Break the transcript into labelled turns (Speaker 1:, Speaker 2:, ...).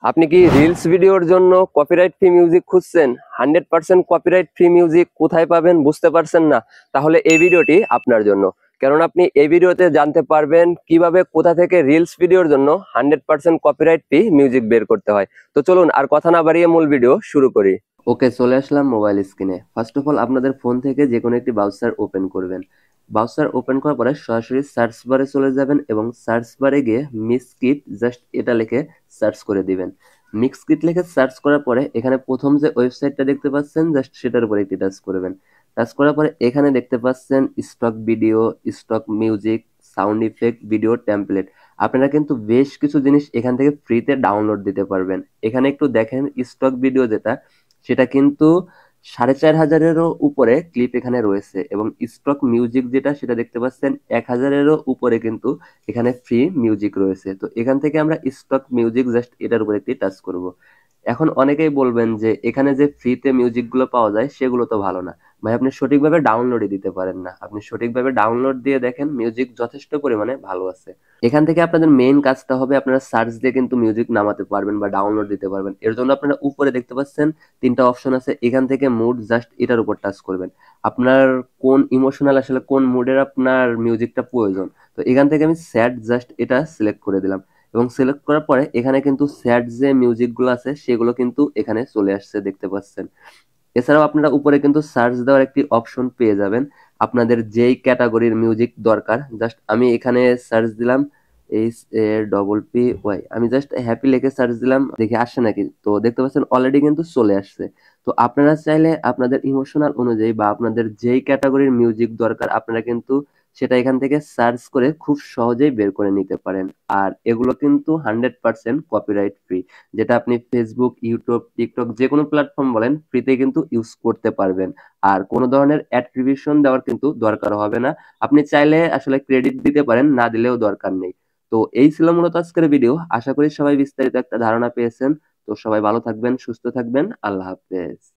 Speaker 1: আপনি কি রিলস ভিডিওর জন্য কপিরাইট ফ্রি মিউজিক খুঁজছেন? 100% কপিরাইট ফ্রি মিউজিক কোথায় পাবেন বুঝতে পারছেন না? তাহলে এই ভিডিওটি আপনার জন্য। কারণ আপনি এই ভিডিওতে জানতে পারবেন কিভাবে কোথা থেকে রিলস ভিডিওর জন্য 100% কপিরাইট ফ্রি মিউজিক বের করতে হয়। তো চলুন আর কথা না বাড়িয়ে মূল ভিডিও শুরু করি। ওকে, চলে আসলাম মোবাইল স্ক্রিনে। ফার্স্ট অফ অল আপনাদের ফোন থেকে যে কোনো একটি ব্রাউজার ওপেন করবেন। ব্রাউজার ওপেন করার পরে সরাসরি সার্চ বারে চলে যাবেন এবং সার্চ বারে গিয়ে মিক্সকিট জাস্ট এটা লিখে সার্চ করে দিবেন। মিক্সকিট লিখে সার্চ করার পরে এখানে প্রথম যে ওয়েবসাইটটা দেখতে পাচ্ছেন জাস্ট সেটার উপরে একটি টাচ করবেন। টাচ করার পরে এখানে দেখতে পাচ্ছেন stock video, stock music, sound effect, video template. আপনারা কিন্তু বেশ কিছু জিনিস এখান থেকে ফ্রিতে ডাউনলোড দিতে পারবেন। এখানে একটু দেখেন, স্টক ভিডিও যেটা সেটা কিন্তু 4500-এরও উপরে ক্লিপ এখানে রয়েছে এবং স্টক মিউজিক যেটা সেটা দেখতে পাচ্ছেন 1000-এরও উপরে কিন্তু এখানে ফ্রি মিউজিক রয়েছে। তো এখান থেকে আমরা স্টক মিউজিক জাস্ট এটার উপরে একটি টাচ করব। এখন অনেকেই বলবেন যে এখানে যে ফ্রিতে মিউজিক গুলো পাওয়া যায় সেগুলো তো ভালো না ভাই, আপনি সঠিকভাবে ডাউনলোডই দিতে পারেন না। আপনি সঠিকভাবে ডাউনলোড দিয়ে দেখেন, মিউজিক যথেষ্ট পরিমাণে ভালো আছে। এখান থেকে আপনাদের মেইন কাজটা হবে আপনারা সার্চ দিয়ে কিন্তু মিউজিক নামাতে পারবেন বা ডাউনলোড দিতে পারবেন। এর জন্য আপনারা উপরে দেখতে পাচ্ছেন তিনটা অপশন আছে, এখান থেকে মুড জাস্ট এটার উপর টাচ করবেন। আপনার কোন ইমোশনাল, আসলে কোন মুডের আপনার মিউজিকটা প্রয়োজন, তো এখান থেকে আমি স্যাড জাস্ট এটা সিলেক্ট করে দিলাম এবং সিলেক্ট করার পরে এখানে কিন্তু স্যাড যে মিউজিকগুলো আছে সেগুলো কিন্তু এখানে চলে আসছে দেখতে পাচ্ছেন। এছাড়াও আপনারা উপরে কিন্তু সার্চ দেওয়ার একটি অপশন পেয়ে যাবেন। আপনাদের যেই ক্যাটাগরির মিউজিক দরকার জাস্ট আমি এখানে সার্চ দিলাম HAPPY, আমি জাস্ট হ্যাপি লিখে সার্চ দিলাম, দেখি আসছে নাকি। তো দেখতে পাচ্ছেন অলরেডি কিন্তু চলে আসছে। তো আপনারা চাইলে আপনাদের ইমোশনাল অনুযায়ী বা আপনাদের যেই ক্যাটাগরির মিউজিক দরকার আপনারা কিন্তু সেটা এখান থেকে সার্চ করে খুব সহজেই বের করে নিতে পারেন। আর এগুলো কিন্তু 100% কপিরাইট ফ্রি, যেটা আপনি ফেসবুক, ইউটিউব, টিকটক যে কোনো প্ল্যাটফর্ম বলেন ফ্রিতে কিন্তু ইউজ করতে পারবেন। আর কোনো ধরনের অ্যাট্রিবিউশন দেওয়ার কিন্তু দরকার হবে না। আপনি চাইলে আসলে ক্রেডিট দিতে পারেন, না দিলেও দরকার নেই। তো এই ছিল মূলত আজকের ভিডিও। আশা করি সবাই বিস্তারিত একটা ধারণা পেয়েছেন। তো সবাই ভালো থাকবেন, সুস্থ থাকবেন। আল্লাহ হাফেজ।